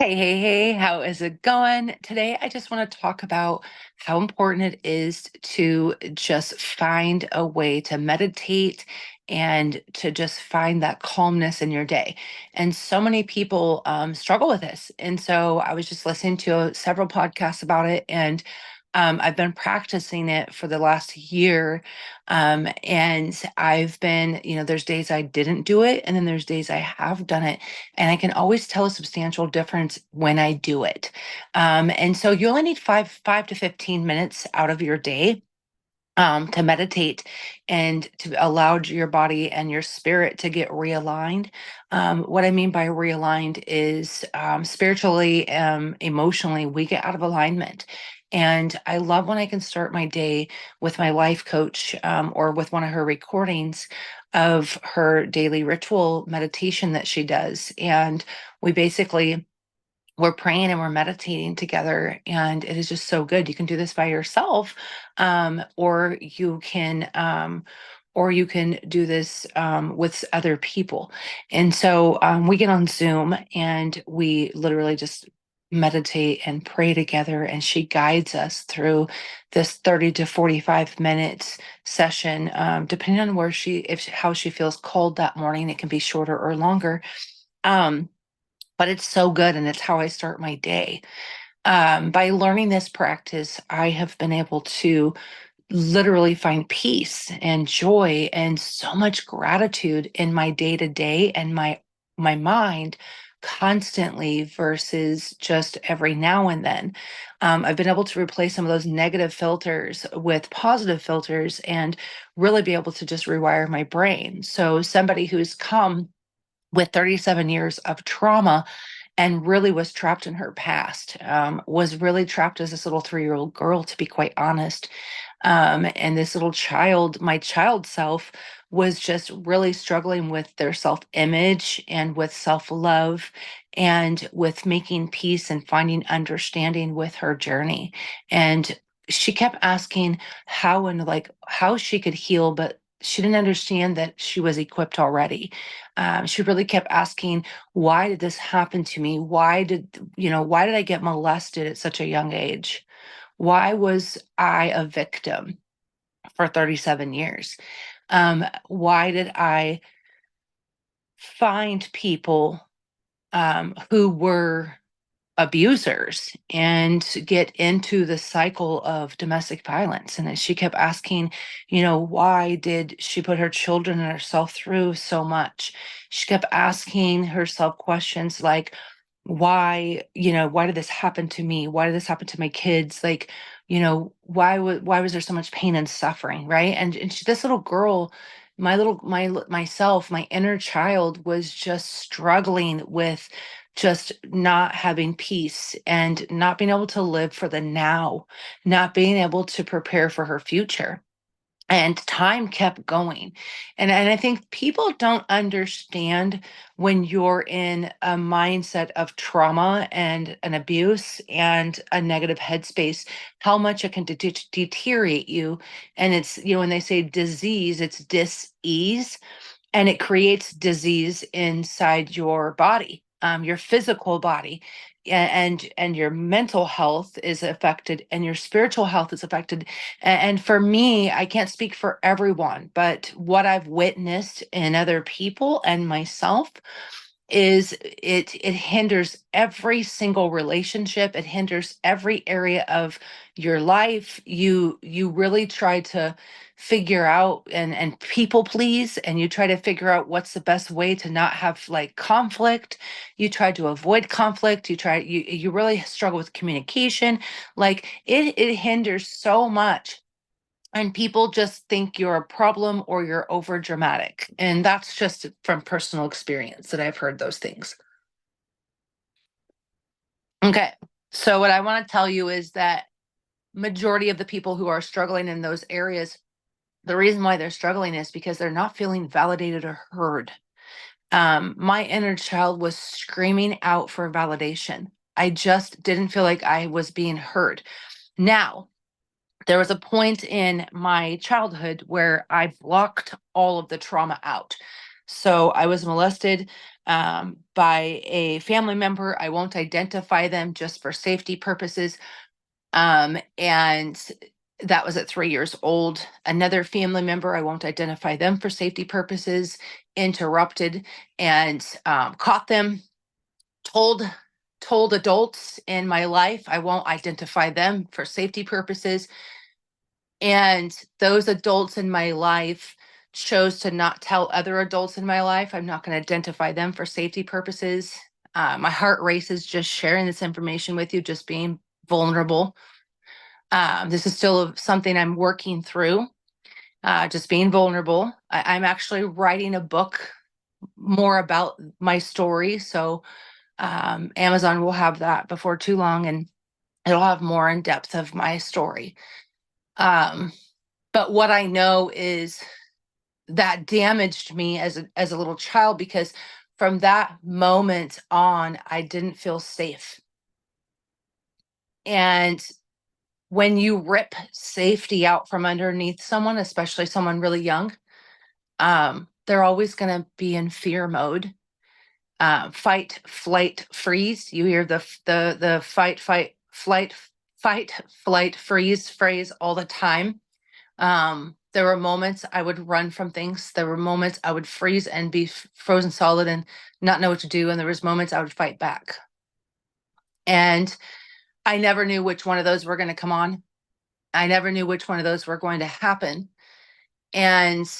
Hey, how is it going? Today, I just want to talk about how important it is to just find a way to meditate and to just find that calmness in your day. And so many people struggle with this. And so I was just listening to several podcasts about it, and I've been practicing it for the last year. And I've been, there's days I didn't do it, and then there's days I have done it. And I can always tell a substantial difference when I do it. And so you only need five to 15 minutes out of your day to meditate and to allow your body and your spirit to get realigned. What I mean by realigned is spiritually, emotionally, we get out of alignment. And I love when I can start my day with my life coach or with one of her recordings of her daily ritual meditation that she does. And we basically we're praying and we're meditating together, and it is just so good. You can do this by yourself, or you can do this with other people. And so we get on Zoom and we literally just meditate and pray together, and she guides us through this 30 to 45 minutes session, depending on where how she feels called that morning. It can be shorter or longer. um, but it's so good, and it's how I start my day. By learning this practice, I have been able to literally find peace and joy and so much gratitude in my day to day and my mind constantly versus just every now and then. I've been able to replace some of those negative filters with positive filters and really be able to just rewire my brain. So somebody who's come with 37 years of trauma and really was trapped in her past, was really trapped as this little 3-year-old girl, to be quite honest. And this little child, my child self, was just really struggling with their self image and with self love and with making peace and finding understanding with her journey. And she kept asking how and like how she could heal, but she didn't understand that she was equipped already. She really kept asking, why did this happen to me? Why did I get molested at such a young age? Why was I a victim for 37 years? Why did I find people who were abusers and get into the cycle of domestic violence? And then she kept asking, why did she put her children and herself through so much? She kept asking herself questions like, why did this happen to me? Why did this happen to my kids? Like, why was there so much pain and suffering, right? And this little girl, myself, my inner child was just struggling with just not having peace and not being able to live for the now, not being able to prepare for her future. And time kept going. And I think people don't understand when you're in a mindset of trauma and an abuse and a negative headspace, how much it can deteriorate you. And it's, when they say disease, it's dis-ease, and it creates disease inside your body, your physical body, and your mental health is affected, and your spiritual health is affected. And for me, I can't speak for everyone, but what I've witnessed in other people and myself is it hinders every single relationship. It hinders every area of your life. You really try to figure out and people please, and you try to figure out what's the best way to not have like conflict. You try to avoid conflict. You really struggle with communication. Like it hinders so much, and people just think you're a problem or you're over dramatic. And that's just from personal experience that I've heard those things. Okay. So what I want to tell you is that majority of the people who are struggling in those areas, the reason why they're struggling is because they're not feeling validated or heard. My inner child was screaming out for validation. I just didn't feel like I was being heard. Now, there was a point in my childhood where I blocked all of the trauma out. So I was molested by a family member. I won't identify them just for safety purposes. And that was at 3 years old. Another family member, I won't identify them for safety purposes, interrupted and caught them, told adults in my life, I won't identify them for safety purposes. And those adults in my life chose to not tell other adults in my life. I'm not going to identify them for safety purposes. My heart races just sharing this information with you, just being vulnerable. This is still something I'm working through, just being vulnerable. I'm actually writing a book more about my story. So Amazon will have that before too long, and it'll have more in depth of my story. But what I know is that damaged me as a little child, because from that moment on, I didn't feel safe. And when you rip safety out from underneath someone, especially someone really young, they're always going to be in fear mode. Fight, flight, freeze. You hear the fight, flight, freeze phrase all the time. There were moments I would run from things. There were moments I would freeze and be frozen solid and not know what to do. And there was moments I would fight back. And I never knew which one of those were going to come on. I never knew which one of those were going to happen. And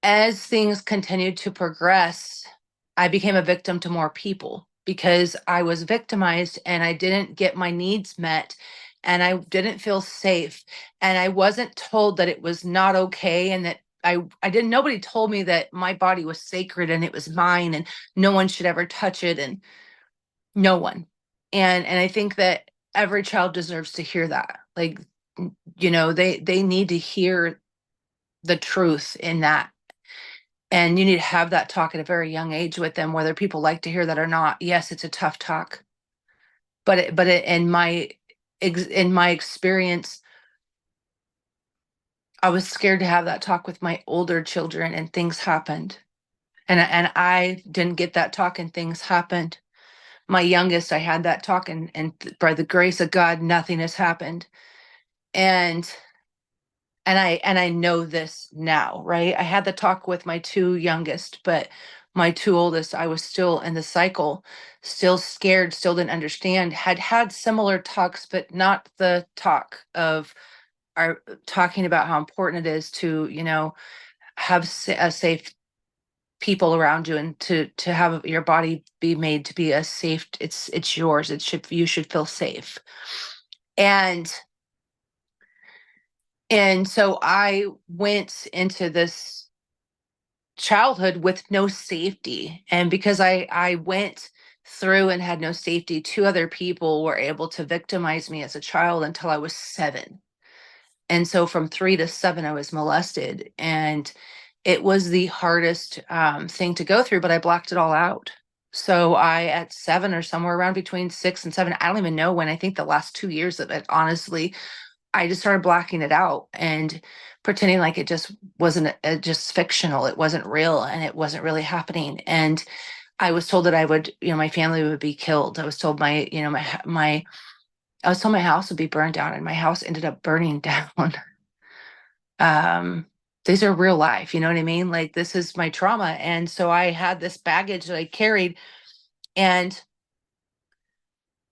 as things continued to progress, I became a victim to more people because I was victimized and I didn't get my needs met and I didn't feel safe, and I wasn't told that it was not okay, and that I didn't nobody told me that my body was sacred and it was mine and no one should ever touch it, and no one. And I think that every child deserves to hear that. Like, they need to hear the truth in that. And you need to have that talk at a very young age with them, whether people like to hear that or not. Yes, it's a tough talk, but in my experience, I was scared to have that talk with my older children, and things happened. And I didn't get that talk, and things happened. My youngest, I had that talk, and by the grace of God, nothing has happened. And and I know this now, right? I had the talk with my two youngest, but my two oldest, I was still in the cycle, still scared, still didn't understand, had similar talks, but not the talk of our talking about how important it is to, have a safe people around you, and to have your body be made to be a safe, it's yours. You should feel safe. And so I went into this childhood with no safety. And because I went through and had no safety, two other people were able to victimize me as a child until I was 7. And so from 3 to 7, I was molested. And it was the hardest thing to go through, but I blocked it all out. So at 7, or somewhere around between 6 and 7, I don't even know when. I think the last 2 years of it, honestly, I just started blocking it out and pretending like it just wasn't, just fictional. It wasn't real and it wasn't really happening. And I was told that I would, my family would be killed. I was told I was told my house would be burned down, and my house ended up burning down. um, these are real life, you know what I mean? Like, this is my trauma. And so I had this baggage that I carried, and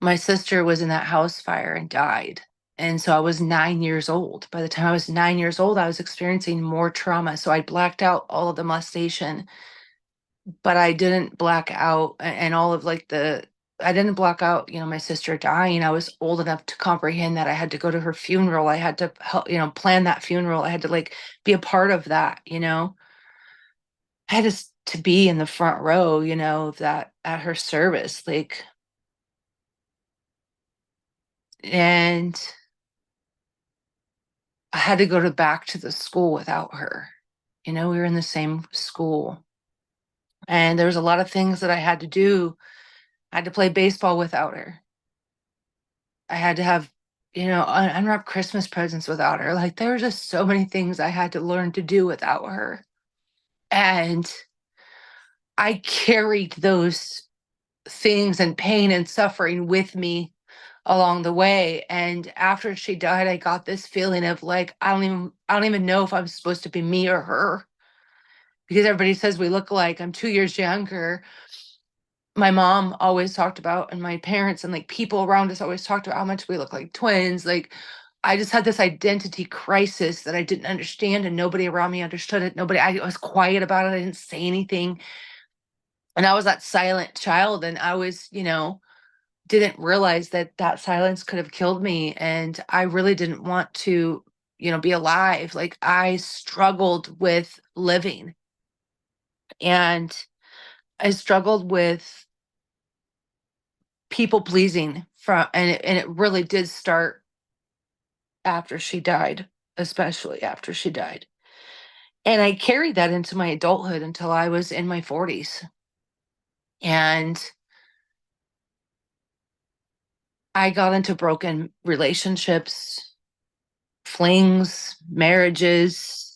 my sister was in that house fire and died. And so I was 9 years old. By the time I was 9 years old, I was experiencing more trauma. So I blacked out all of the molestation, but I didn't black out and all of I didn't block out, my sister dying. I was old enough to comprehend that I had to go to her funeral. I had to help, plan that funeral. I had to be a part of that, I had to be in the front row, that at her service, and I had to go back to the school without her. We were in the same school. And there was a lot of things that I had to do. I had to play baseball without her. I had to have, unwrap Christmas presents without her. Like, there were just so many things I had to learn to do without her. And I carried those things and pain and suffering with me along the way. And after she died, I got this feeling of like, I don't even know if I'm supposed to be me or her, because everybody says we look alike. I'm 2 years younger. My mom always talked about, and my parents and like people around us always talked about how much we look like twins. Like, I just had this identity crisis that I didn't understand, and nobody around me understood it. I was quiet about it. I didn't say anything. And I was that silent child, and I was, didn't realize that that silence could have killed me. And I really didn't want to, be alive. Like, I struggled with living, and I struggled with people pleasing and it really did start after she died, especially after she died. And I carried that into my adulthood until I was in my 40s. And I got into broken relationships, flings, marriages,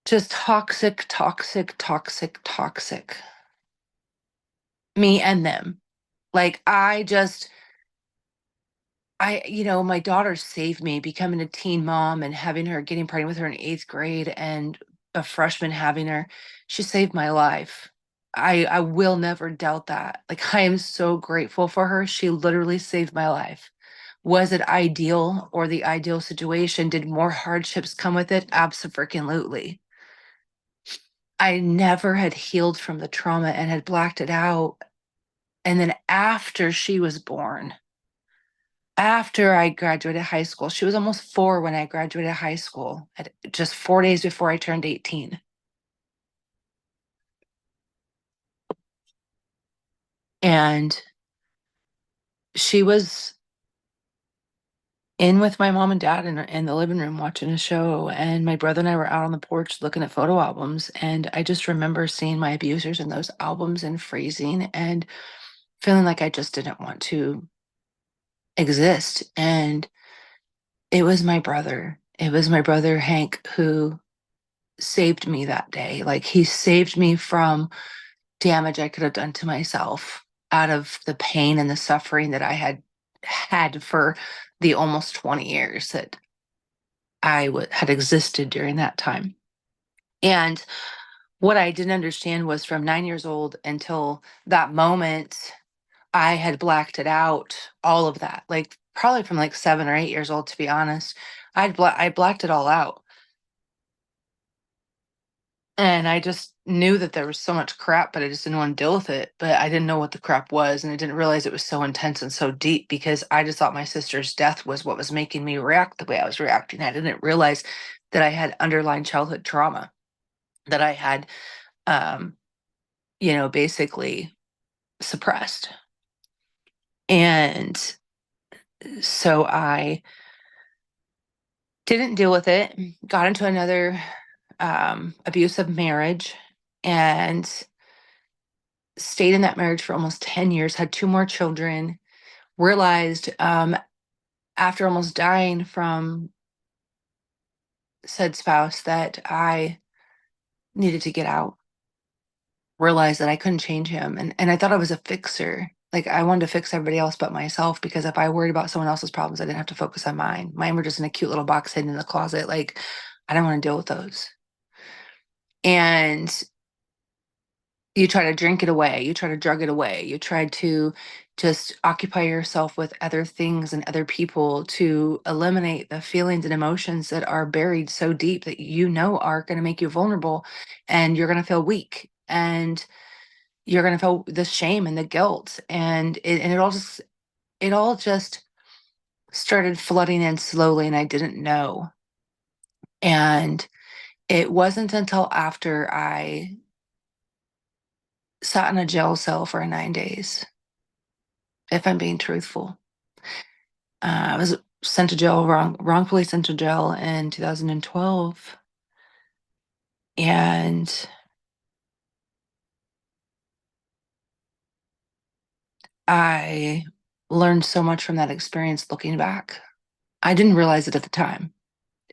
just toxic, toxic, toxic, toxic. Me and them. Like, my daughter saved me becoming a teen mom and having her getting pregnant with her in 8th grade and a freshman having her. She saved my life. I will never doubt that. Like, I am so grateful for her. She literally saved my life. Was it ideal or the ideal situation? Did more hardships come with it? Absolutely. I never had healed from the trauma and had blacked it out. And then after she was born, after I graduated high school, she was almost 4 when I graduated high school, at just 4 days before I turned 18. And she was in with my mom and dad in the living room watching a show, and my brother and I were out on the porch looking at photo albums, and I just remember seeing my abusers in those albums and freezing and feeling like I just didn't want to exist. And it was my brother. It was my brother Hank who saved me that day. Like, he saved me from damage I could have done to myself out of the pain and the suffering that I had for the almost 20 years that had existed during that time. And what I didn't understand was from 9 years old until that moment, I had blacked it out, all of that. Like, probably from like 7 or 8 years old, to be honest. I blacked it all out. And I just knew that there was so much crap, but I just didn't want to deal with it. But I didn't know what the crap was, and I didn't realize it was so intense and so deep, because I just thought my sister's death was what was making me react the way I was reacting. I didn't realize that I had underlying childhood trauma, that I had, um, basically suppressed. And so I didn't deal with it, got into another abusive marriage, and stayed in that marriage for almost 10 years, had 2 more children, realized, after almost dying from said spouse, that I needed to get out, realized that I couldn't change him, and I thought I was a fixer. Like, I wanted to fix everybody else but myself, because if I worried about someone else's problems, I didn't have to focus on mine. Mine were just in a cute little box hidden in the closet. Like, I don't wanna deal with those. And you try to drink it away, you try to drug it away, you try to just occupy yourself with other things and other people to eliminate the feelings and emotions that are buried so deep that are going to make you vulnerable, and you're going to feel weak, and you're going to feel the shame and the guilt, and it all just started flooding in slowly, and I didn't know. And it wasn't until after I sat in a jail cell for 9 days, if I'm being truthful. I was sent to jail, wrongfully sent to jail in 2012. And I learned so much from that experience looking back. I didn't realize it at the time,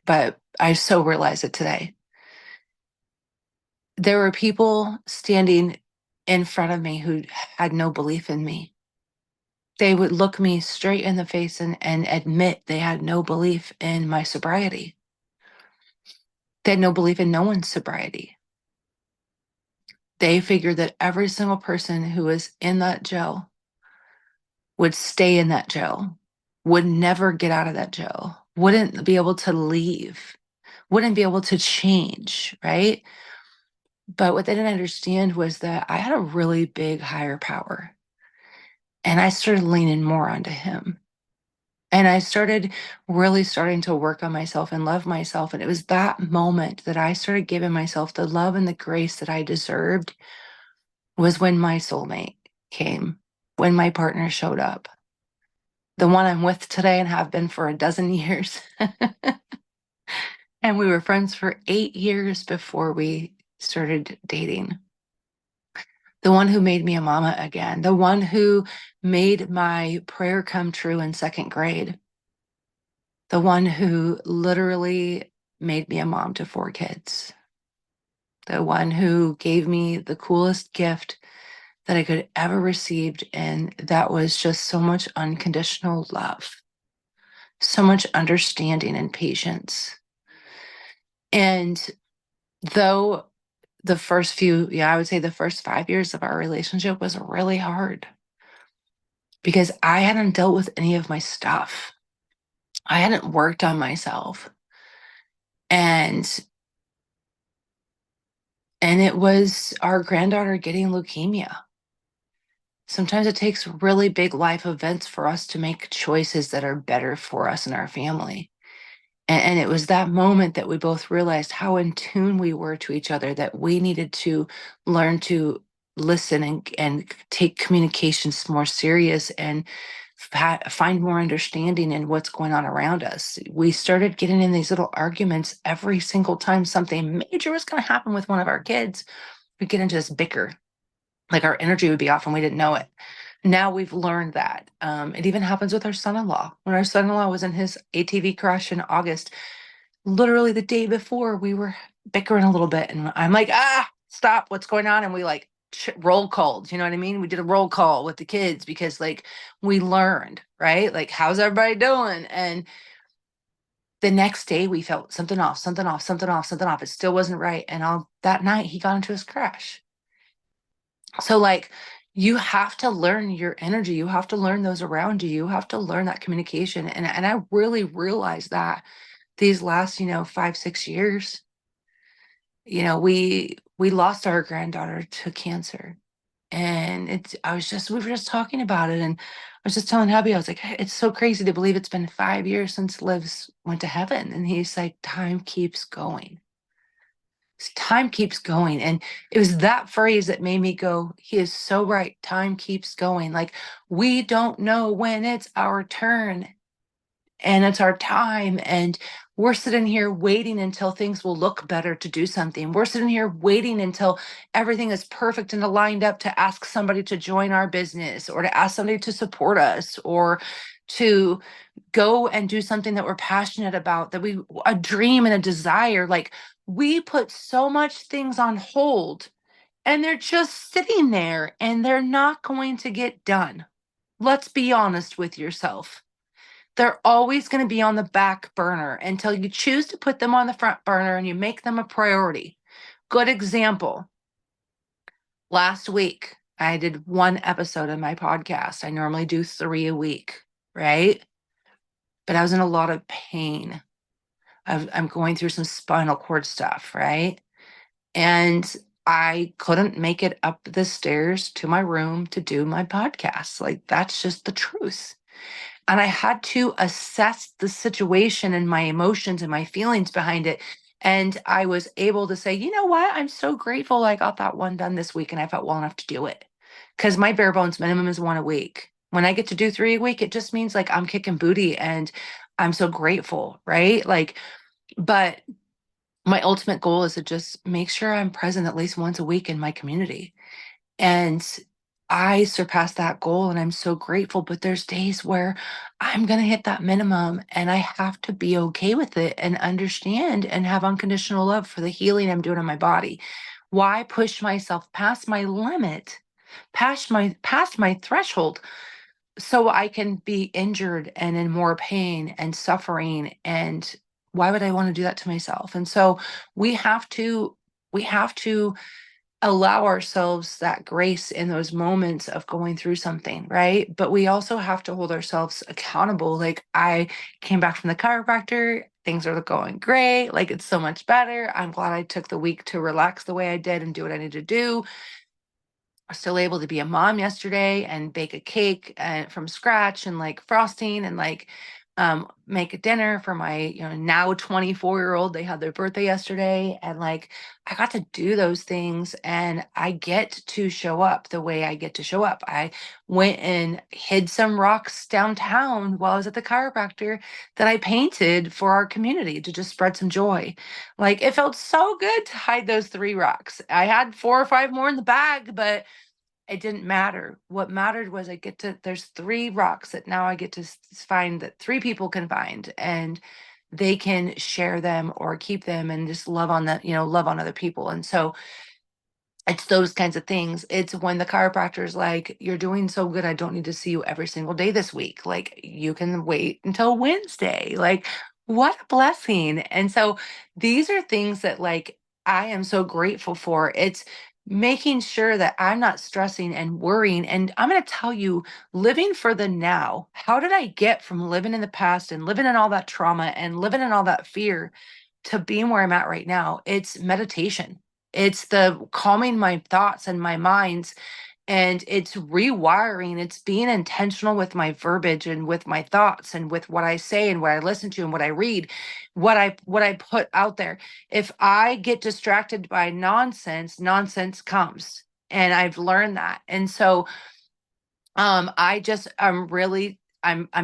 but I so realize it today. There were people standing in front of me who had no belief in me. They would look me straight in the face and admit they had no belief in my sobriety. They had no belief in no one's sobriety. They figured that every single person who was in that jail would stay in that jail, would never get out of that jail, wouldn't be able to leave, wouldn't be able to change, right? But what they didn't understand was that I had a really big higher power. And I started leaning more onto him. And I started really starting to work on myself and love myself. And it was that moment that I started giving myself the love and the grace that I deserved, was when my soulmate came, when my partner showed up. The one I'm with today and have been for a dozen years. And we were friends for 8 years before we started dating. The one who made me a mama again, the one who made my prayer come true in second grade, the one who literally made me a mom to 4 kids, the one who gave me the coolest gift that I could ever received. And that was just so much unconditional love, so much understanding and patience. And though the first few, I would say the first 5 years of our relationship was really hard because I hadn't dealt with any of my stuff. I hadn't worked on myself. And it was our granddaughter getting leukemia. Sometimes it takes really big life events for us to make choices that are better for us and our family. And it was that moment that we both realized how in tune we were to each other, that we needed to learn to listen and take communications more serious and find more understanding in what's going on around us. We started getting in these little arguments every single time something major was going to happen with one of our kids. We'd get into this bicker, like our energy would be off and we didn't know it. Now we've learned that. It even happens with our son-in-law. When our son-in-law was in his ATV crash in August, literally the day before, we were bickering a little bit, and I'm like, stop, what's going on? And we like roll called, you know what I mean? We did a roll call with the kids because like we learned, right? Like, how's everybody doing? And the next day we felt something off, something off, something off, something off. It still wasn't right. And all that night he got into his crash. So like, you have to learn your energy. You have to learn those around you. You have to learn that communication. And I really realized that these last, 5, 6 years, we lost our granddaughter to cancer. And we were just talking about it. And I was just telling hubby, I was like, "Hey, it's so crazy to believe it's been 5 years since Liv's went to heaven." And he's like, time keeps going. Time keeps going. And it was that phrase that made me go, he is so right. Time keeps going. Like, we don't know when it's our turn and it's our time. And we're sitting here waiting until things will look better to do something. We're sitting here waiting until everything is perfect and aligned up to ask somebody to join our business or to ask somebody to support us or to go and do something that we're passionate about, a dream and a desire. Like, we put so much things on hold and they're just sitting there and they're not going to get done. Let's be honest with yourself. They're always going to be on the back burner until you choose to put them on the front burner and you make them a priority. Good example. Last week, I did 1 episode of my podcast. I normally do 3 a week, right? But I was in a lot of pain. I'm going through some spinal cord stuff, right? And I couldn't make it up the stairs to my room to do my podcast. Like, that's just the truth. And I had to assess the situation and my emotions and my feelings behind it. And I was able to say, you know what? I'm so grateful I got that one done this week and I felt well enough to do it. Because my bare bones minimum is 1 a week. When I get to do 3 a week, it just means like I'm kicking booty and I'm so grateful, right? Like, but my ultimate goal is to just make sure I'm present at least once a week in my community. And I surpassed that goal and I'm so grateful. But there's days where I'm going to hit that minimum and I have to be okay with it and understand and have unconditional love for the healing I'm doing in my body. Why push myself past my limit, past my threshold, so I can be injured and in more pain and suffering? And why would I want to do that to myself? And so we have to we have to allow ourselves that grace in those moments of going through something, right? But we also have to hold ourselves accountable. Like, I came back from the chiropractor, things are going great, like it's so much better. I'm glad I took the week to relax the way I did and do what I need to do. Still able to be a mom yesterday and bake a cake from scratch, and like frosting, and like make a dinner for my now 24-year-old. They had their birthday yesterday, and like I got to do those things, and I get to show up the way I get to show up. I went and hid some rocks downtown while I was at the chiropractor that I painted for our community to just spread some joy. Like, it felt so good to hide those 3 rocks. I had 4 or 5 more in the bag, but it didn't matter. What mattered was there's 3 rocks that now I get to find, that 3 people can find, and they can share them or keep them and just love on love on other people. And so it's those kinds of things. It's when the chiropractor is like, "You're doing so good, I don't need to see you every single day this week. Like, you can wait until Wednesday." Like, what a blessing. And so these are things that, like, I am so grateful for. It's making sure that I'm not stressing and worrying. And I'm going to tell you, living for the now. How did I get from living in the past and living in all that trauma and living in all that fear to being where I'm at right now? It's meditation. It's the calming my thoughts and my minds, and it's rewiring. It's being intentional with my verbiage and with my thoughts and with what I say and what I listen to and what I read, what I put out there. If I get distracted by nonsense, nonsense comes. And I've learned that. And so I'm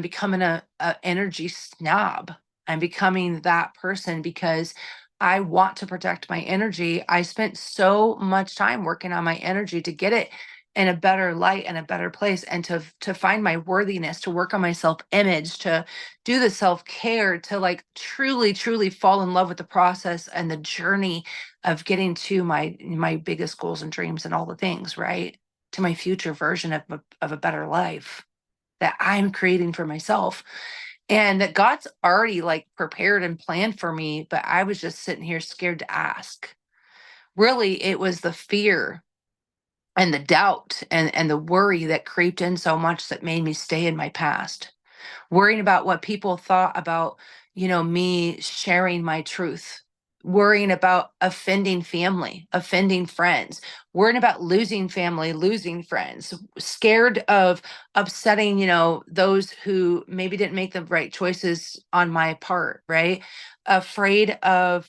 becoming a energy snob. I'm becoming that person because I want to protect my energy. I spent so much time working on my energy to get it in a better light and a better place, and to find my worthiness, to work on my self-image, to do the self-care, to like truly, truly fall in love with the process and the journey of getting to my biggest goals and dreams and all the things, right? To my future version of a better life that I'm creating for myself, and that God's already like prepared and planned for me, but I was just sitting here scared to ask. Really, it was the fear and the doubt and the worry that creeped in so much that made me stay in my past, worrying about what people thought about, me sharing my truth, worrying about offending family, offending friends, worrying about losing family, losing friends, scared of upsetting, those who maybe didn't make the right choices on my part, right? Afraid of,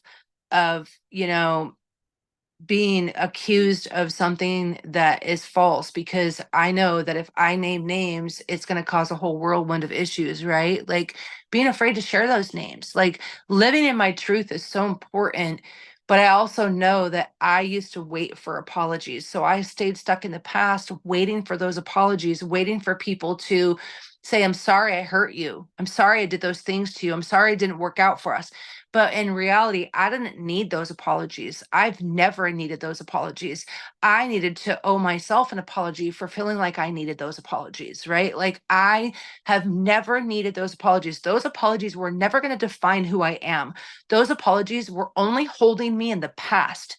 being accused of something that is false, because I know that if I name names, it's going to cause a whole whirlwind of issues, right? Like, being afraid to share those names, like living in my truth is so important. But I also know that I used to wait for apologies. So I stayed stuck in the past, waiting for those apologies, waiting for people to say, "I'm sorry I hurt you. I'm sorry I did those things to you. I'm sorry it didn't work out for us." But in reality, I didn't need those apologies. I've never needed those apologies. I needed to owe myself an apology for feeling like I needed those apologies, right? Like, I have never needed those apologies. Those apologies were never going to define who I am. Those apologies were only holding me in the past.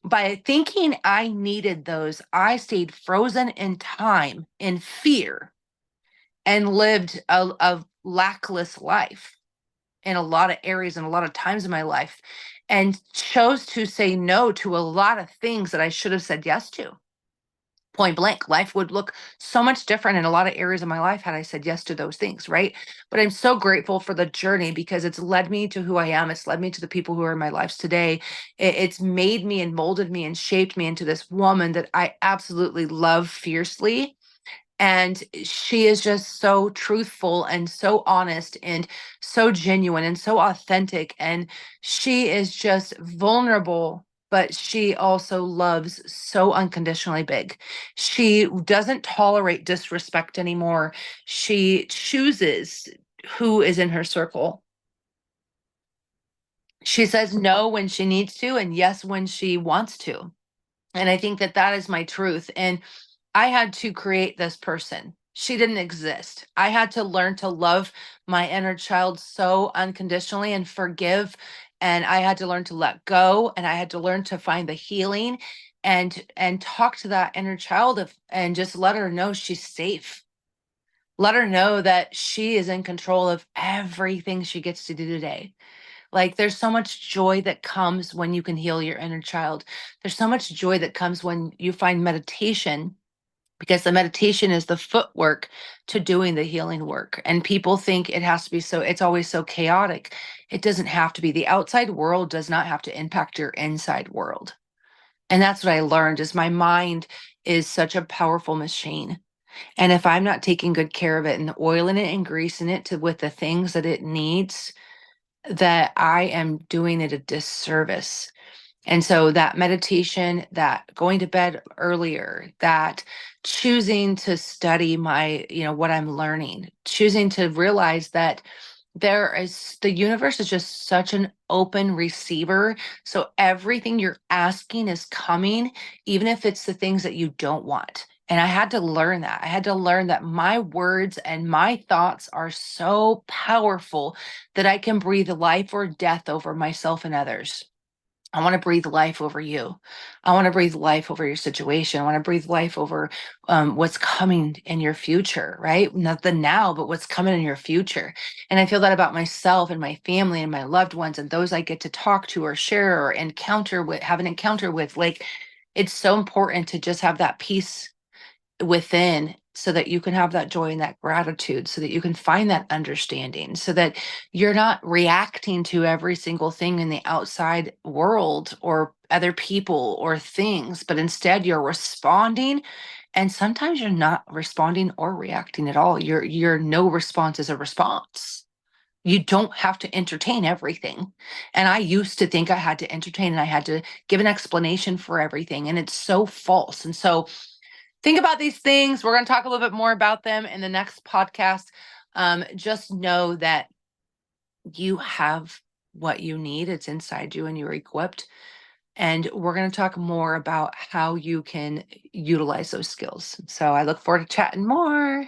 By thinking I needed those, I stayed frozen in time, in fear, and lived a lackless life in a lot of areas and a lot of times in my life, and chose to say no to a lot of things that I should have said yes to. Point blank, life would look so much different in a lot of areas of my life had I said yes to those things, right? But I'm so grateful for the journey, because it's led me to who I am. It's led me to the people who are in my lives today. It's made me and molded me and shaped me into this woman that I absolutely love fiercely. And she is just so truthful and so honest and so genuine and so authentic. And she is just vulnerable, but she also loves so unconditionally big. She doesn't tolerate disrespect anymore. She chooses who is in her circle. She says no when she needs to, and yes when she wants to. And I think that that is my truth. And I had to create this person. She didn't exist. I had to learn to love my inner child so unconditionally and forgive. And I had to learn to let go. And I had to learn to find the healing and talk to that inner child and just let her know she's safe. Let her know that she is in control of everything she gets to do today. Like, there's so much joy that comes when you can heal your inner child. There's so much joy that comes when you find meditation, because the meditation is the footwork to doing the healing work. And people think it has to be so, it's always so chaotic. It doesn't have to be. The outside world does not have to impact your inside world. And that's what I learned is my mind is such a powerful machine. And if I'm not taking good care of it and oiling it and greasing it to with the things that it needs, that I am doing it a disservice. And so that meditation, that going to bed earlier, that choosing to study my, what I'm learning, choosing to realize that the universe is just such an open receiver. So everything you're asking is coming, even if it's the things that you don't want. And I had to learn that. I had to learn that my words and my thoughts are so powerful that I can breathe life or death over myself and others. I want to breathe life over you. I want to breathe life over your situation. I want to breathe life over what's coming in your future, right? Not the now, but what's coming in your future. And I feel that about myself and my family and my loved ones and those I get to talk to or share or encounter with, have an encounter with. Like, it's so important to just have that peace within so that you can have that joy and that gratitude, so that you can find that understanding, so that you're not reacting to every single thing in the outside world or other people or things, but instead you're responding. And sometimes you're not responding or reacting at all. Your no response is a response. You don't have to entertain everything. And I used to think I had to entertain and I had to give an explanation for everything. And it's so false. And so think about these things. We're going to talk a little bit more about them in the next podcast. Just know that you have what you need, it's inside you, and you're equipped. And we're going to talk more about how you can utilize those skills. So I look forward to chatting more.